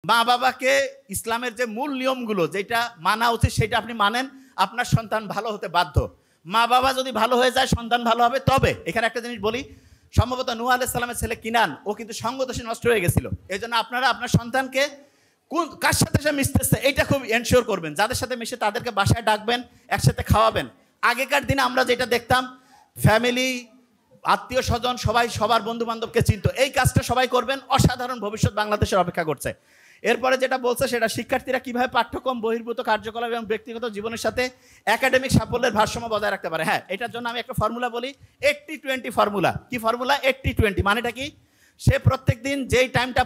মা বাবাকে ইসলামের যে মূল নিয়মগুলো যেটা মানা উচিত সেটা আপনি মানেন, আপনার সন্তান ভালো হতে বাধ্য। মা বাবা যদি ভালো হয়ে যায় সন্তান ভালো হবে। তবে এখানে একটা জিনিস বলি, সম্ভবত নূহ আলাইহিস সালামের ছেলে কিনান ও কিন্তু সঙ্গদোষে নষ্ট হয়ে গেছিল। এই জন্য আপনারা আপনার সন্তানকে কার সাথে সে মিশতেছে এইটা খুব এনশিওর করবেন। যাদের সাথে মিশে তাদেরকে বাসায় ডাকবেন, একসাথে খাওয়াবেন। আগেকার দিনে আমরা যেটা দেখতাম, ফ্যামিলি, আত্মীয় স্বজন সবাই সবার বন্ধু বান্ধবকে চিনত। এই কাজটা সবাই করবেন, অসাধারণ ভবিষ্যৎ বাংলাদেশের অপেক্ষা করছে। এরপরে যেটা বলছে সেটা শিক্ষার্থীরা কিভাবে পাঠ্যক্রম বহির্ভূত কার্যকলাপ এবং ব্যক্তিগত জীবনের সাথে একাডেমিক সাফল্যের ভারসাম্য বজায় রাখতে পারে। হ্যাঁ, এটার জন্য আমি একটা ফর্মুলা বলি, 80-20 ফর্মুলা। কি ফর্মুলা? 80-20 মানেটা কি? সে প্রত্যেক দিন যেই টাইমটা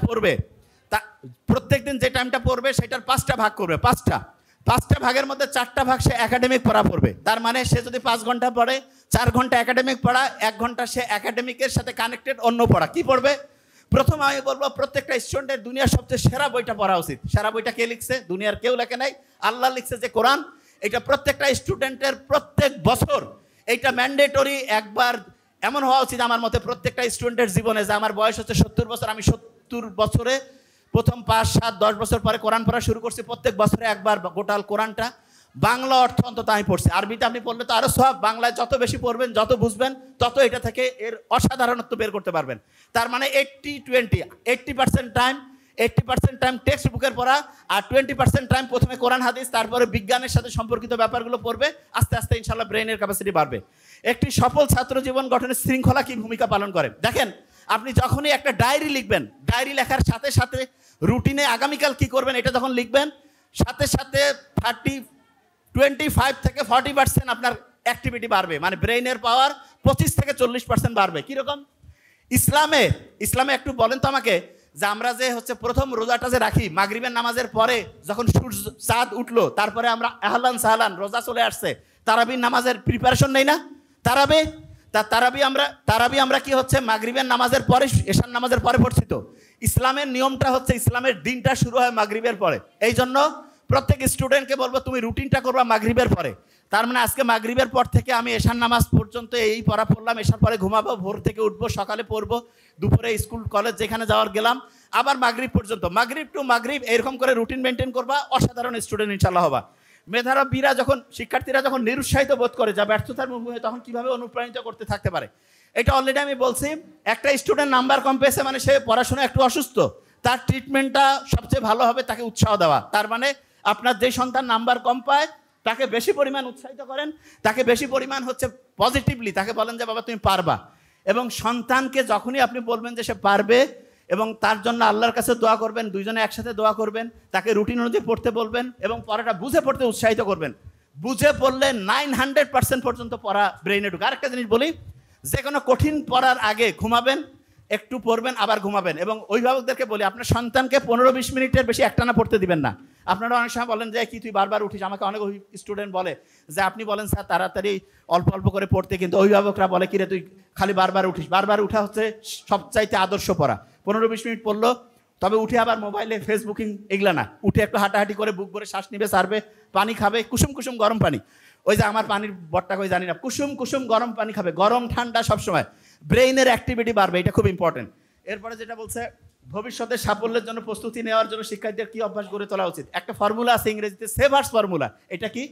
পড়বে, সেটার 5টা ভাগ করবে। 5টা ভাগের মধ্যে 4টা ভাগ সে একাডেমিক পড়া পড়বে। তার মানে সে যদি 5 ঘন্টা পড়ে, 4 ঘন্টা একাডেমিক পড়া, 1 ঘন্টা সে একাডেমিকের সাথে কানেক্টেড অন্য পড়া। কি পড়বে? প্রথম আমি বলবো প্রত্যেকটা স্টুডেন্টের দুনিয়ার সবচেয়ে সেরা বইটা পড়া উচিত। সেরা বইটা কে লিখছে? দুনিয়ার কেউ লেখে নাই, আল্লাহ লিখছে যে কোরআন। এটা প্রত্যেকটা স্টুডেন্টের প্রত্যেক বছর এইটা ম্যান্ডেটরি একবার এমন হওয়া উচিত আমার মতে প্রত্যেকটা স্টুডেন্টের জীবনে, যে আমার বয়স হচ্ছে 70 বছর, আমি 70 বছরে প্রথম 5-7-10 বছর পরে কোরআন পড়া শুরু করছি। প্রত্যেক বছরে একবার গোটাল কোরআনটা বাংলা অর্থ অন্তত আমি পড়ছি। আরবিতে আপনি পড়লে তো আরও সব। বাংলায় যত বেশি পড়বেন, যত বুঝবেন, তত এটা থেকে এর অসাধারণত্ব বের করতে পারবেন। তার মানে 80-20, 80% টাইম টেক্সট বুকের পড়া, আর 20% টাইম প্রথমে কোরআন হাদিস, তারপরে বিজ্ঞানের সাথে সম্পর্কিত ব্যাপারগুলো পড়বে। আস্তে আস্তে ইনশাল্লাহ ব্রেনের ক্যাপাসিটি বাড়বে। একটি সফল ছাত্র জীবন গঠনের শৃঙ্খলা কি ভূমিকা পালন করে? দেখেন, আপনি যখনই একটা ডায়েরি লিখবেন, ডায়েরি লেখার সাথে সাথে রুটিনে আগামীকাল কি করবেন এটা যখন লিখবেন, সাথে সাথে 25 থেকে 40% আপনার অ্যাক্টিভিটি বাড়বে। মানে ব্রেইনের পাওয়ার 25-40% বাড়বে। কীরকম? ইসলামে একটু বলেন তো আমাকে, যে আমরা যে হচ্ছে প্রথম রোজাটা যে রাখি মাগরিবের নামাজের পরে, যখন সূর্য চাঁদ উঠলো, তারপরে আমরা আহলান সাহলান রোজা চলে আসছে, তারাবির নামাজের প্রিপারেশন নেই না? তারাবি আমরা কি হচ্ছে মাগরিবের নামাজের পরে, এশার নামাজের পরে পড়ছি। তো ইসলামের নিয়মটা হচ্ছে, ইসলামের দিনটা শুরু হয় মাগরিবের পরে। এই জন্য প্রত্যেক স্টুডেন্টকে বলবো তুমি রুটিনটা করবা মাগরিবের পরে। তার মানে আজকে মাগরিবের পর থেকে আমি এশার নামাজ পর্যন্ত এই পড়া পড়লাম, এশার পরে ঘুমাবো, ভোর থেকে উঠবো, সকালে পড়বো, দুপুরে স্কুল কলেজ যেখানে যাওয়ার গেলাম, আবার মাগরিব পর্যন্ত, মাগরিব টু মাগরিব, এরকম করে রুটিন মেনটেন করবা। অসাধারণ স্টুডেন্ট ইনশাল্লাহ হবা। মেধাবীরা যখন, শিক্ষার্থীরা যখন নিরুৎসাহিত বোধ করে, যা ব্যর্থতার মুখ হয়ে, তখন কিভাবে অনুপ্রাণিত করতে থাকতে পারে? এটা অলরেডি আমি বলছি। একটা স্টুডেন্ট নাম্বার কম পেয়েছে মানে সে পড়াশোনা একটু অসুস্থ, তার ট্রিটমেন্টটা সবচেয়ে ভালো হবে তাকে উৎসাহ দেওয়া। তার মানে আপনার যে সন্তান নাম্বার কম পায় তাকে বেশি পরিমাণ উৎসাহিত করেন, তাকে বেশি পরিমাণ হচ্ছে পজিটিভলি তাকে বলেন যে বাবা তুমি পারবা। এবং সন্তানকে যখনই আপনি বলবেন যে সে পারবে, এবং তার জন্য আল্লাহর কাছে দোয়া করবেন, দুইজনে একসাথে দোয়া করবেন, তাকে রুটিন অনুযায়ী পড়তে বলবেন, এবং পড়াটা বুঝে পড়তে উৎসাহিত করবেন। বুঝে পড়লে 900% পর্যন্ত পড়া ব্রেইনে ঢুকে। আরেকটা জিনিস বলি, যে কোনো কঠিন পড়ার আগে ঘুমাবেন, একটু পড়বেন, আবার ঘুমাবেন। এবং অভিভাবকদেরকে বলি, আপনার সন্তানকে 15-20 মিনিটের বেশি একটানা পড়তে দিবেন না। আপনারা অনেক সময় বলেন যে কি তুই বারবার উঠিস, আমাকে অনেক স্টুডেন্ট বলে যে আপনি বলেন স্যার তাড়াতাড়ি অল্প অল্প করে পড়তে, কিন্তু অভিভাবকরা বলে কিরে তুই খালি বারবার উঠিস। বারবার উঠা হচ্ছে সবচাইতে আদর্শ পড়া। 15-20 মিনিট পড়লো, তবে উঠে আবার মোবাইলে ফেসবুকিং এগুলা না, উঠে একটু হাঁটাহাঁটি করে বুক ভরে শ্বাস নিবে, সারবে, পানি খাবে, কুসুম কুসুম গরম পানি। ওই যে আমার পানির বটটা কই জানি না, কুসুম কুসুম গরম পানি খাবে, গরম ঠান্ডা সবসময়। ব্রেইনের অ্যাক্টিভিটি বাড়বে, এটা খুব ইম্পর্টেন্ট। এরপরে যেটা বলছে, ভবিষ্যতের সাফল্যের জন্য প্রস্তুতি নেওয়ার জন্য শিক্ষার্থীদের কি অভ্যাস গড়ে তোলা উচিত? একটা ফর্মুলা আছে ইংরেজিতে, সেভার্স ফর্মুলা। এটা কি?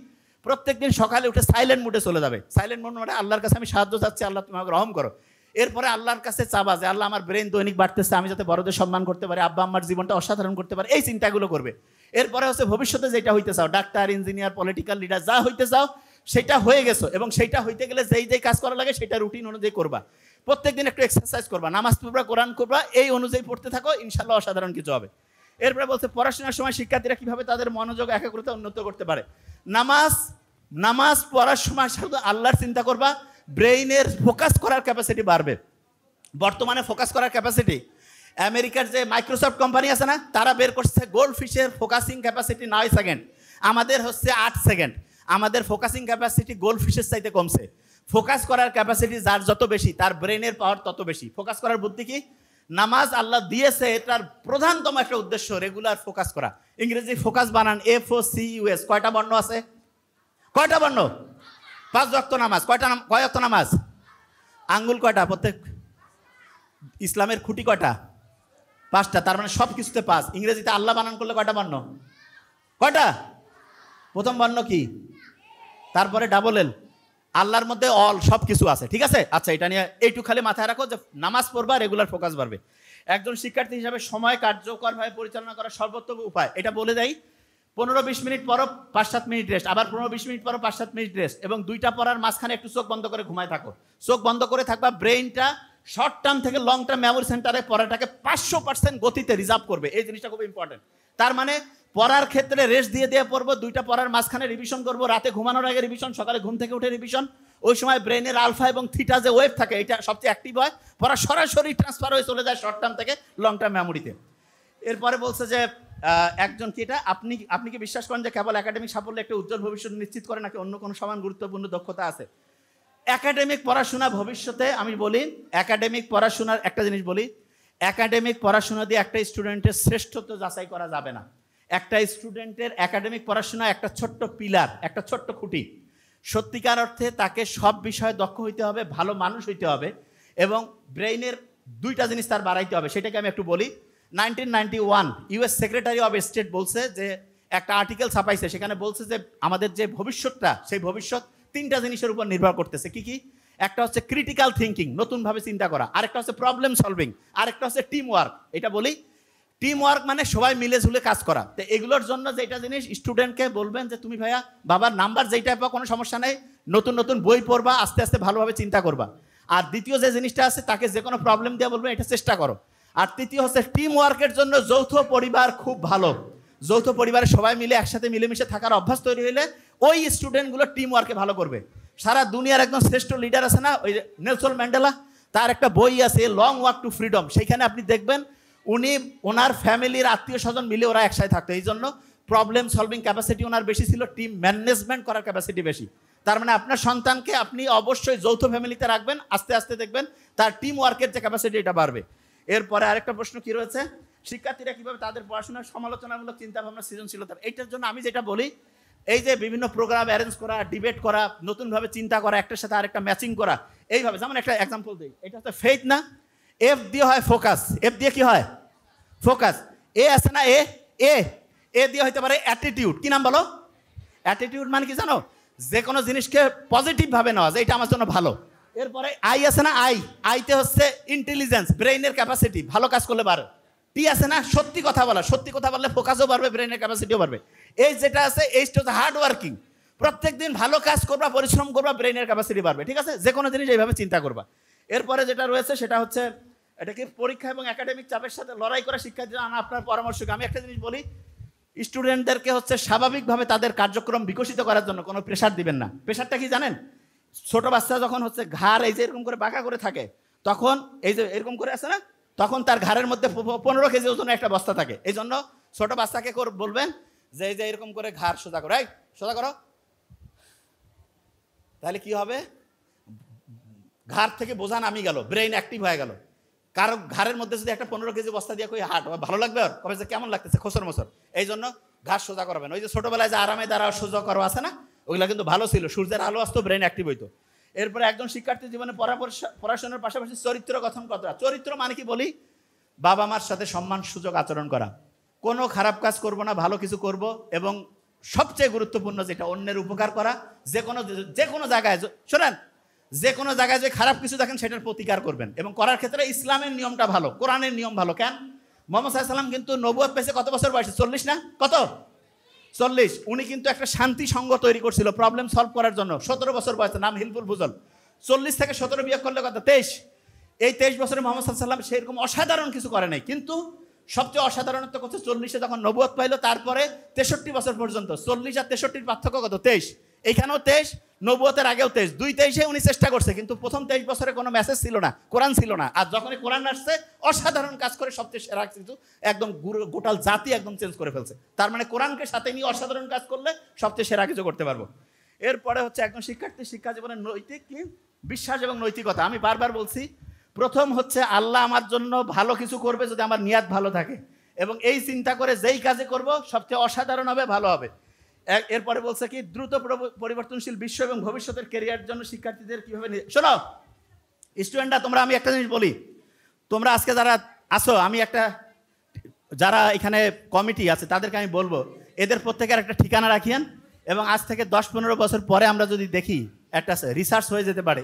প্রত্যেকদিন সকালে উঠে সাইলেন্ট মুডে চলে যাবে। সাইলেন্ট মুড মানে আল্লাহর কাছে আমি সাহায্য চাচ্ছি, আল্লাহ তুমি আমাকে রহম করো। এরপরে আল্লাহর কাছে চাবা যে আল্লাহ আমার ব্রেন দৈনিক বাড়তেছে, আমি যাতে বড়দের সম্মান করতে পারি, আব্বা আম্মার জীবনটা অসাধারণ করতে পারি, এই চিন্তাগুলো করবে। এরপরে হচ্ছে ভবিষ্যতে যেটা হইতে চাও, ডাক্তার, ইঞ্জিনিয়ার, পলিটিক্যাল লিডার, যা হইতে চাও সেটা হয়ে গেছো, এবং সেইটা হইতে গেলে যেই কাজ করা লাগে সেটা রুটিন অনুযায়ী করবা। প্রত্যেকদিন একটু এক্সারসাইজ করবা, নামাজ পড়বা, কোরআন করবা, এই অনুযায়ী পড়তে থাকো, ইনশাল্লাহ অসাধারণ কিছু হবে। এরপরে বলছে পড়াশোনার সময় শিক্ষার্থীরা কিভাবে তাদের মনোযোগ একাগ্রতা উন্নত করতে পারে? নামাজ পড়ার সময় শুধু আল্লাহর চিন্তা করবা, ব্রেইনের ফোকাস করার ক্যাপাসিটি বাড়বে। বর্তমানে ফোকাস করার ক্যাপাসিটি, আমেরিকার যে মাইক্রোসফট কোম্পানি আছে না, তারা বের করছে গোল্ড ফিশের ফোকাসিং ক্যাপাসিটি 9 সেকেন্ড, আমাদের হচ্ছে 8 সেকেন্ড। আমাদের ফোকাসিং ক্যাপাসিটি গোল্ড ফিশের চাইতে কমছে। ফোকাস করার ক্যাপাসিটি যার যত বেশি, তার ব্রেনের পাওয়ার তত বেশি। ফোকাস করার বুদ্ধি কি? নামাজ আল্লাহ দিয়েছে, এটার প্রধানতম একটা উদ্দেশ্য রেগুলার ফোকাস করা। ইংরেজি ফোকাস বানান FOCUS। কয়টা বর্ণ আছে? কয়টা বর্ণ? 5 ওয়াক্ত নামাজ। কয় ওয়াক্ত নামাজ? আঙ্গুল কয়টা প্রত্যেক? ইসলামের খুঁটি কয়টা? 5টা, তার মানে সব কিছুতে 5। ইংরেজিতে আল্লাহ বানান করলে কয়টা বর্ণ? কয়টা? প্রথম বর্ণ কি? তারপরে ডাবল এল। আল্লাহর মধ্যে অল, সব কিছু আছে, ঠিক আছে? আচ্ছা, এটা নিয়ে এইটুকু খালি মাথায় রাখো যে নামাজ পড়বা, রেগুলার ফোকাস বাড়বে। একজন শিক্ষার্থী হিসাবে সময় কার্যকরভাবে পরিচালনা করার সর্বোত্তম উপায়, এটা বলে দেয়। 15-20 মিনিট পরও 5-7 মিনিট রেস্ট, আবার 15-20 মিনিট পরও 5-7 মিনিট রেস্ট, এবং 2টা পড়ার মাঝখানে একটু চোখ বন্ধ করে ঘুমায় থাকো। চোখ বন্ধ করে থাকবা, ব্রেইনটা শর্ট টার্ম থেকে লং টার্ম মেমোরি সেন্টারে পড়াটাকে 500% গতিতে রিজার্ভ করবে। এই জিনিসটা খুব ইম্পর্টেন্ট। তার মানে পড়ার ক্ষেত্রে রেস্ট দিয়ে দিয়ে পড়বো, 2টা পড়ার মাঝখানে রিভিশন করবো, রাতে ঘুমানোর আগে রিভিশন, সকালে ঘুম থেকে উঠে রিভিশন। ওই সময় ব্রেনের আলফা এবং থিটা যে ওয়েভ থাকে, এটা সবচেয়ে অ্যাক্টিভ হয়, পড়া সরাসরি ট্রান্সফার হয়ে চলে যায় শর্ট টার্ম থেকে লং টার্ম মেমোরিতে। এরপরে বলছে যে একজন কি, এটা আপনি কি বিশ্বাস করেন যে কেবল একাডেমিক সাফল্য একটা উজ্জ্বল ভবিষ্যৎ নিশ্চিত করে, নাকি অন্য কোনো সমান গুরুত্বপূর্ণ দক্ষতা আছে? একাডেমিক পড়াশোনা ভবিষ্যতে, আমি বলি একাডেমিক পড়াশোনার একটা জিনিস বলি, একাডেমিক পড়াশোনা দিয়ে একটা স্টুডেন্টের শ্রেষ্ঠত্ব যাচাই করা যাবে না। একটা স্টুডেন্টের একাডেমিক পড়াশোনা একটা ছোট্ট পিলার, একটা ছোট্ট খুঁটি। সত্যিকার অর্থে তাকে সব বিষয়ে দক্ষ হইতে হবে, ভালো মানুষ হইতে হবে, এবং ব্রেইনের 2টা জিনিস তার বাড়াইতে হবে। সেটাকে আমি একটু বলি। 1991 ইউএস সেক্রেটারি অফ স্টেট বলছে যে, একটা আর্টিকেল ছাপাইছে, সেখানে বলছে যে আমাদের যে ভবিষ্যৎটা, সেই ভবিষ্যৎ 3টা জিনিসের উপর নির্ভর করতেছে। কি কি? একটা হচ্ছে ক্রিটিক্যাল থিঙ্কিং, নতুনভাবে চিন্তা করা, আরেকটা হচ্ছে প্রবলেম সলভিং, আরেকটা হচ্ছে টিম ওয়ার্ক। এটা বলি, টিম ওয়ার্ক মানে সবাই মিলে ঝুলে কাজ করা। তো এগুলোর জন্য যেটা জিনিস, স্টুডেন্টকে বলবেন যে তুমি ভাইয়া বাবার নাম্বার যেইটা পাও কোনো সমস্যা নেই, নতুন নতুন বই পড়বা, আস্তে আস্তে ভালোভাবে চিন্তা করবা। আর দ্বিতীয় যে জিনিসটা আছে, তাকে যে কোনো প্রবলেম দিয়ে বলবেন এটা চেষ্টা করো। আর তৃতীয় হচ্ছে টিম ওয়ার্কের জন্য যৌথ পরিবার খুব ভালো। যৌথ পরিবারে সবাই মিলে একসাথে মিলেমিশে থাকার অভ্যাস তৈরি হইলে ওই স্টুডেন্টগুলো টিম ওয়ার্কে ভালো করবে। সারা দুনিয়ার একদম শ্রেষ্ঠ লিডার আছে না, ওই নেলসন ম্যান্ডেলা, তার একটা বই আছে লং ওয়াক টু ফ্রিডম। সেইখানে আপনি দেখবেন উনি ওনার ফ্যামিলির আত্মীয় স্বজন মিলে ওরা একসাথে থাকতো। এই জন্য প্রবলেম সলভিং ক্যাপাসিটি ওনার বেশি ছিল, টিম ম্যানেজমেন্ট করার ক্যাপাসিটি বেশি। তার মানে আপনার সন্তানকে আপনি অবশ্যই যৌথ ফ্যামিলিতে রাখবেন, আস্তে আস্তে দেখবেন তার টিম ওয়ার্কের যে ক্যাপাসিটি এটা বাড়বে। এরপরে আরেকটা প্রশ্ন কি রয়েছে, শিক্ষার্থীরা কিভাবে তাদের পড়াশোনার সমালোচনামূলক চিন্তাভাবনা সৃজনশীলতা। এইটার জন্য আমি যেটা বলি, এই যে বিভিন্ন প্রোগ্রাম অ্যারেঞ্জ করা, ডিবেট করা, নতুনভাবে চিন্তা করা, একটার সাথে আরেকটা ম্যাচিং করা, এইভাবে। যেমন একটা এক্সাম্পল দিই, এটা হচ্ছে ফেথ না, এফ দিয়ে হয় ফোকাস, এফ দিয়ে কি হয়? ফোকাস। এ আছে না, এ এ এ দিয়ে হইতে পারে অ্যাটিটিউড। কি নাম বলো? অ্যাটিটিউড মানে কি জানো? যে কোনো জিনিসকে পজিটিভভাবে নেওয়া যায়, এটা আমার জন্য ভালো। এরপরে আই আছে না, আইতে হচ্ছে ইন্টেলিজেন্স, ব্রেইনের ক্যাপাসিটি, ভালো কাজ করলে বাড়ে। টি আছে না, সত্যি কথা বলা, সত্যি কথা বললে ফোকাসও বাড়বে, ব্রেইনের ক্যাপাসিটিও বাড়বে। এই যেটা আছে, এইটা হচ্ছে হার্ড ওয়ার্কিং, প্রত্যেক দিন ভালো কাজ করবা, পরিশ্রম করবা, ব্রেইনের ক্যাপাসিটি বাড়বে, ঠিক আছে? যে কোনো জিনিস এইভাবে চিন্তা করবা। এরপরে যেটা রয়েছে সেটা হচ্ছে, এটা কি, পরীক্ষা এবং একাডেমিক চাপের সাথে লড়াই করা শিক্ষার্থীরা। আপনার পরামর্শ, আমি একটা জিনিস বলি, স্টুডেন্টদেরকে হচ্ছে স্বাভাবিকভাবে তাদের কার্যক্রম বিকশিত করার জন্য কোনো প্রেশার দিবেন না। প্রেশারটা কি জানেন? ছোট বাচ্চা যখন হচ্ছে ঘাড় এই যে এরকম করে বাঁকা করে থাকে, তখন এই যে এরকম করে আছে না, তখন তার ঘাড়ের মধ্যে 15 কেজি ওজনের একটা বস্তা থাকে। এই জন্য ছোট বাচ্চাকে বলবেন যে এই যে এরকম করে ঘাড় সোজা করো, এই সোজা করো, তাহলে কি হবে? ঘাড় থেকে বোঝা নামি গেল, ব্রেইন অ্যাক্টিভ হয়ে গেল। কারো ঘাড়ের মধ্যে যদি একটা 15 কেজি বস্তা দিয়ে কই হাঁট, ভালো লাগবে? আর কবে যে কেমন লাগতেছে, খোসর মোসর। এই জন্য ঘাড় সোজা করবেন। ওই যে ছোটবেলায় যে আরামে দ্বারা সোজা করো আছে না, ওইগুলো কিন্তু ভালো ছিল, সূর্যের আলো আসতো, ব্রেন অ্যাক্টিভ হইতো। এরপরে একজন শিক্ষার্থী জীবনে পড়াশোনার পাশাপাশি চরিত্র গঠন করা। চরিত্র মানে কি বলি, বাবা মার সাথে সম্মান সুযোগ আচরণ করা, কোনো খারাপ কাজ করব না, ভালো কিছু করব, এবং সবচেয়ে গুরুত্বপূর্ণ যেটা, অন্যের উপকার করা। যে কোনো জায়গায় শোনেন, যে কোনো জায়গায় যে খারাপ কিছু দেখেন সেটার প্রতিকার করবেন, এবং করার ক্ষেত্রে ইসলামের নিয়মটা ভালো, কোরআনের নিয়ম ভালো। কেন? মুহাম্মদ সাল্লাল্লাহু আলাইহি ওয়াসাল্লাম কিন্তু নবুয়ত পেয়েছে কত বছর বয়সে? 40 না? কত? 40। উনি কিন্তু একটা শান্তি সংঘ তৈরি করছিল প্রবলেম সলভ করার জন্য, 17 বছর বয়সে, নাম হিলফুল ফুজল। 40 থেকে 17 বিয়োগ করলে কত? 23। এই 23 বছরে মুহাম্মদ সাল্লাল্লাহু আলাইহি ওয়াসাল্লাম সেরকম অসাধারণ কিছু করে নাই, কিন্তু সবচেয়ে অসাধারণত্ব করছে 40-এ যখন নবুয়ত পাইলো, তারপরে 63 বছর পর্যন্ত। 40 আর 63 পার্থক্য কত? 23। এইখানেও 23, নবুয়তের আগেও 23, 23-এ উনি চেষ্টা করছে, কিন্তু প্রথম 23 বছরে কোনো মেসেজ ছিল না, কোরআন ছিল না। আর যখনই কোরআন আসছে, অসাধারণ কাজ করে সবচেয়ে সেরা কিছু, একদম গোটাল জাতি একদম চেঞ্জ করে ফেলছে। তার মানে কোরআনকে সাথে নিয়ে অসাধারণ কাজ করলে সবচেয়ে সেরা কিছু করতে পারবো। এরপরে হচ্ছে একজন শিক্ষার্থী শিক্ষা জীবনের নৈতিক কি, বিশ্বাস এবং নৈতিকতা। আমি বারবার বলছি, প্রথম হচ্ছে আল্লাহ আমার জন্য ভালো কিছু করবে যদি আমার নিয়াত ভালো থাকে, এবং এই চিন্তা করে যেই কাজে করব সবচেয়ে অসাধারণ হবে, ভালো হবে। এরপরে বলছে কি, দ্রুত পরিবর্তনশীল বিশ্ব এবং ভবিষ্যতের ক্যারিয়ার জন্য শিক্ষার্থীদের কিভাবে। শোনো স্টুডেন্টরা, তোমরা, আমি একটা জিনিস বলি, তোমরা আজকে যারা আসো, আমি একটা যারা এখানে কমিটি আছে তাদেরকে আমি বলবো এদের প্রত্যেকের একটা ঠিকানা রাখিয়েন, এবং আজ থেকে 10-15 বছর পরে আমরা যদি দেখি একটা রিসার্চ হয়ে যেতে পারে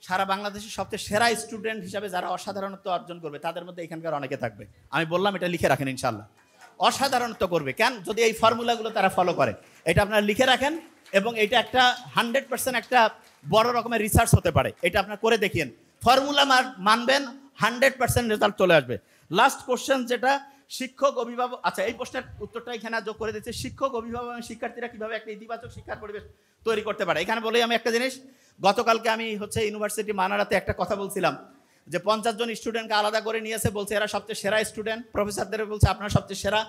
সারা বাংলাদেশের সবচেয়ে সেরা স্টুডেন্ট হিসাবে যারা অসাধারণত্ব অর্জন করবে তাদের মধ্যে এখানকার অনেকে থাকবে। আমি বললাম এটা লিখে রাখেন, ইনশাল্লাহ অসাধারণত্ব করবে। কেন? যদি এই ফর্মুলাগুলো তারা ফলো করে। এটা আপনারা লিখে রাখেন, এবং এটা একটা 100% একটা বড় রকমের রিসার্চ হতে পারে। এটা আপনারা করে দেখিয়েন, ফর্মুলা মানবেন, 100% রেজাল্ট চলে আসবে। লাস্ট কোশ্চেন যেটা শিক্ষক অভিভাবক, আচ্ছা এই প্রশ্নের উত্তরটা এখানে যোগ করে দিচ্ছে, শিক্ষক অভিভাবক এবং শিক্ষার্থীরা কিভাবে একটা ইতিবাচক শিক্ষার পরিবেশ তৈরি করতে পারে। এখানে বলেই আমি একটা জিনিস, গতকালকে আমি ইউনিভার্সিটি মানারাতে একটা কথা বলছিলাম যে 50 জন স্টুডেন্টকে আলাদা করে নিয়েছে, বলছে এরা সবচেয়ে সেরা স্টুডেন্ট। প্রফেসরদের বলছে আপনারা সবচেয়ে সেরা,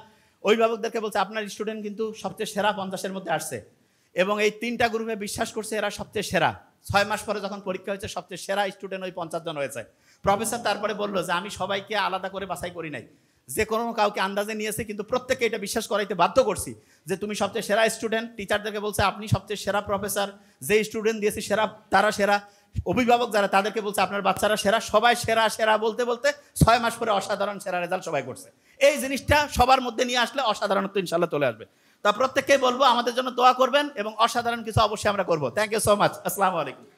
অভিভাবকদেরকে বলছে আপনার স্টুডেন্ট কিন্তু সবচেয়ে সেরা 50-এর মধ্যে আসছে, এবং এই 3টা গ্রুপে বিশ্বাস করছে এরা সবচেয়ে সেরা। 6 মাস পরে যখন পরীক্ষা হয়েছে সবচেয়ে সেরা স্টুডেন্ট ওই 50 জন হয়েছে। প্রফেসর তারপরে বললো যে আমি সবাইকে আলাদা করে বাছাই করি নাই, যে কোনো কাউকে আন্দাজে নিয়েছে, কিন্তু প্রত্যেককে এটা বিশ্বাস করাইতে বাধ্য করছি যে তুমি সবচেয়ে সেরা স্টুডেন্ট। টিচারদেরকে বলছে আপনি সবচেয়ে সেরা প্রফেসর, যে স্টুডেন্ট দিয়েছে সেরা তারা সেরা। অভিভাবক যারা তাদেরকে বলছে আপনার বাচ্চারা সেরা। সবাই সেরা সেরা বলতে বলতে 6 মাস পরে অসাধারণ সেরা রেজাল্ট সবাই করছে। এই জিনিসটা সবার মধ্যে নিয়ে আসলে অসাধারণত্ব ইনশাল্লাহ চলে আসবে। তা প্রত্যেককেই বলবো আমাদের জন্য দোয়া করবেন, এবং অসাধারণ কিছু অবশ্যই আমরা করবো। Thank you so much. আসসালামু আলাইকুম।